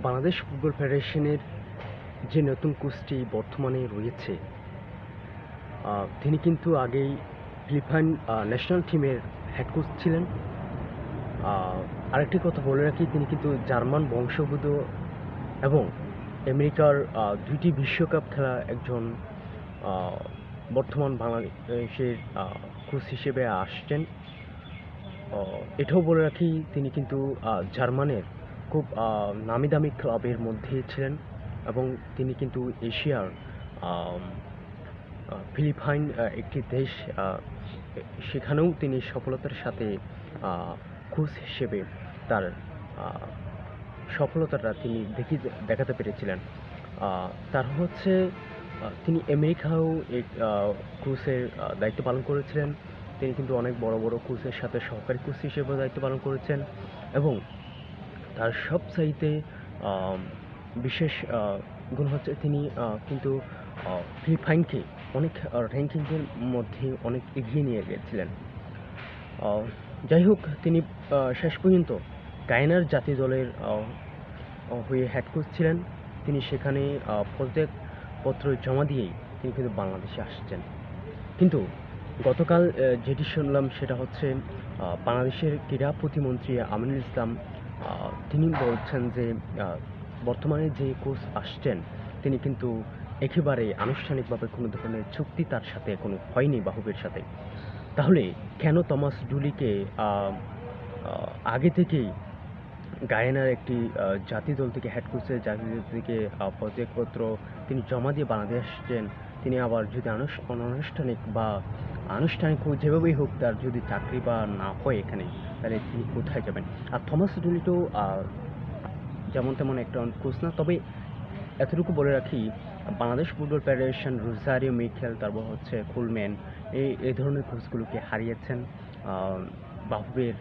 Bangladesh football ফেডারেশনের যে নতুন কোচটি বর্তমানে রয়েছে, তিনি কিন্তু আগেই ফিলিপাইন ন্যাশনাল টিমের হেড কোচ ছিলেন। আরেকটি কথা বলে রাখি, তিনি কিন্তু জার্মান বংশোদ্ভূত এবং আমেরিকার ২টি বিশ্বকাপ খেলা একজন বর্তমান বাংলাদেশের কোচ হিসেবে আসছেন। এটাও বলে রাখি, তিনি কিন্তু জার্মানের খুব নামি-দামি ক্লাবের মধ্যে ছিলেন এবং তিনি কিন্তু এশিয়ার আম ফিলিপাইন একটি দেশ, সেখানেও তিনি সফলতার সাথে কোচ হিসেবে তার সফলতাটা তিনি দেখাতে পেরেছিলেন। তার হচ্ছে তিনি আমেরিকাও এক কোচের দায়িত্ব পালন করেছিলেন। তিনি কিন্তু অনেক বড় বড় কোচের সাথে সহকারী কোচ হিসেবেও দায়িত্ব পালন করেছেন এবং তার সবচাইতে বিশেষ গুণ হচ্ছে তিনি কিন্তু ফিলিপাইনকে অনেক র্যাঙ্কিংয়ের মধ্যে অনেক এগিয়ে নিয়ে গিয়েছিলেন। যাই হোক, তিনি শেষ পর্যন্ত গায়ানার জাতীয় দলের হয়ে হেড কোচ ছিলেন। তিনি সেখানে পদত্যাগপত্র জমা দিয়েই তিনি কিন্তু বাংলাদেশে আসছেন। কিন্তু গতকাল যেটি শুনলাম সেটা হচ্ছে বাংলাদেশের ক্রীড়া প্রতিমন্ত্রী আমিনুল ইসলাম তিনি বলছেন যে বর্তমানে যে কোচ আসছেন তিনি কিন্তু একেবারে আনুষ্ঠানিকভাবে কোনো ধরনের চুক্তি তার সাথে কোনো হয়নি বাফুফের সাথে। তাহলে কেন থমাস ডুলিকে আগে থেকেই গায়ানার একটি জাতীয় দল থেকে হেড কোচের জাতীয় দল থেকে পদত্যাগপত্র তিনি জমা দিয়ে বাংলাদেশ আসছেন, তিনি আবার যদি অনানুষ্ঠানিক বা আনুষ্ঠানিক হোক, যেভাবেই হোক তার যদি চাকরি বা না হয় এখানে, তাহলে তিনি কোথায় যাবেন? আর থমাস ডুলি তো যেমন তেমন একটা কোচ না। তবে এতটুকু বলে রাখি, Bangladesh football federation Rosario Mikel, তারপর হচ্ছে কোলম্যান, এই ধরনের কোচগুলোকে হারিয়েছেন বাফুফের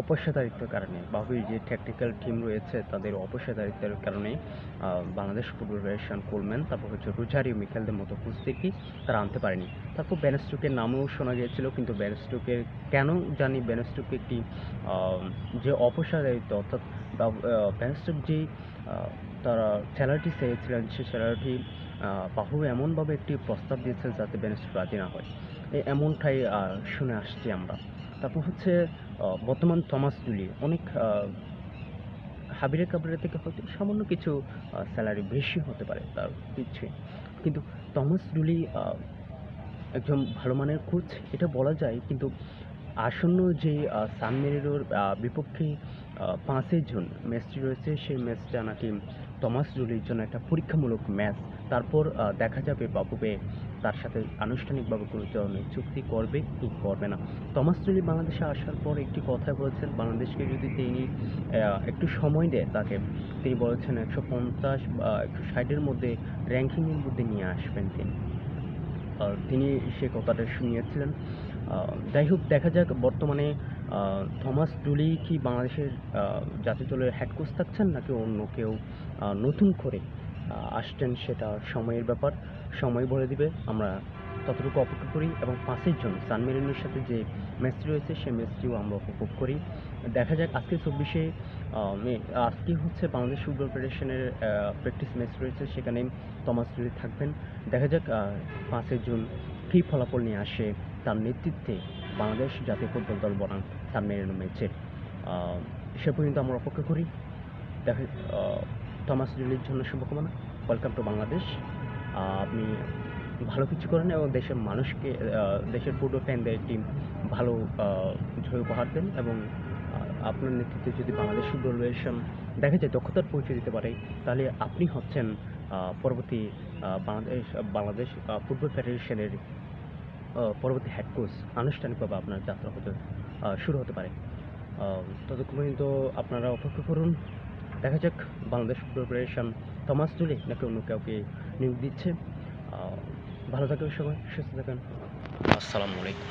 অপেশাদারিত্বের কারণে। বাফুফের যে টেকনিক্যাল টিম রয়েছে তাদের অপেশাদারিত্বের কারণে বাংলাদেশ ফুটবল ফেডারেশন কোলম্যান, তারপর হচ্ছে রোজারিও মিকেলদের মতো কোচদেরকে তারা আনতে পারেনি। তারপর বেন স্টোকের নামও শোনা গিয়েছিল, কিন্তু বেন স্টোকের কেন জানি বেন স্টোক একটি যে অপেশাদারিত্ব, অর্থাৎ বেন স্টোক যে তারা স্যালারিটি চেয়েছিলেন, সেই স্যালারিটি বাফুফে এমনভাবে একটি প্রস্তাব দিয়েছেন যাতে বেন স্টোক রাজি না হয়, এমনটাই শুনে আসছি আমরা। তারপর হচ্ছে বর্তমান থমাস ডুলি অনেক হাবিরে কাবিরে থেকে হয়তো সামান্য কিছু স্যালারি বেশি হতে পারে, তার কিছুই। কিন্তু থমাস ডুলি একজন ভালো মানের কোচ এটা বলা যায়, কিন্তু আসন্ন যে সান মেরিনোর বিপক্ষে 5 জুন ম্যাচটি রয়েছে, সেই ম্যাচটা নাকি থমাস ডুলির জন্য একটা পরীক্ষামূলক ম্যাচ। তারপর দেখা যাবে বাফুফে তার সাথে আনুষ্ঠানিকভাবে কোনো ধরনের চুক্তি করবে কি করবে না। থমাস ডুলি বাংলাদেশে আসার পর একটি কথা বলেছেন, বাংলাদেশকে যদি তিনি একটু সময় দেয় তাকে, তিনি বলেছেন 150 বা 160-এর মধ্যে র্যাঙ্কিংয়ের মধ্যে নিয়ে আসবেন তিনি সে কথাটা শুনিয়েছিলেন। যাই হোক, দেখা যাক বর্তমানে থমাস ডুলি কি বাংলাদেশের জাতীয় দলের হেড কোচ থাকছেন নাকি অন্য কেউ নতুন করে আসছেন, সেটা সময়ের ব্যাপার, সময় বলে দিবে। আমরা ততটুকু অপেক্ষা করি এবং 5 জুন সান মেরিনোর সাথে যে ম্যাচটি রয়েছে সেই ম্যাচটিও আমরা উপভোগ করি। দেখা যাক আজকে 24শে মে, আজকে হচ্ছে বাংলাদেশ ফুটবল ফেডারেশনের প্র্যাকটিস ম্যাচ রয়েছে, সেখানে থমাস ডুলি থাকবেন। দেখা যাক 5 জুন কী ফলাফল নিয়ে আসে তার নেতৃত্বে বাংলাদেশ জাতীয় ফুটবল দল বনাম সান মেরিনো ম্যাচের। সে পর্যন্ত আমরা অপেক্ষা করি। দেখা থমাস ডুলির জন্য শুভকামনা। Welcome to Bangladesh. আপনি ভালো কিছু করেন এবং দেশের মানুষকে, দেশের ফুটবল ফ্যানদের একটি ভালো জয় উপহার দেন এবং আপনার নেতৃত্বে যদি বাংলাদেশ ফুটবল ফেডারেশন দেখা যায় দক্ষতার পরিচয় দিতে পারে, তাহলে আপনি হচ্ছেন পরবর্তী বাংলাদেশ ফুটবল ফেডারেশনের পরবর্তী হেড কোচ। আনুষ্ঠানিকভাবে আপনার যাত্রা শুরু হতে পারে। ততক্ষণ পর্যন্ত আপনারা অপেক্ষা করুন। দেখা যাক বাংলাদেশ ফুটবল ফেডারেশন থমাস ডুলি নাকি অন্য কাউকে নিয়োগ দিচ্ছে। ভালো থাকবেন সবাই, সুস্থ থাকেন। আসসালামু আলাইকুম।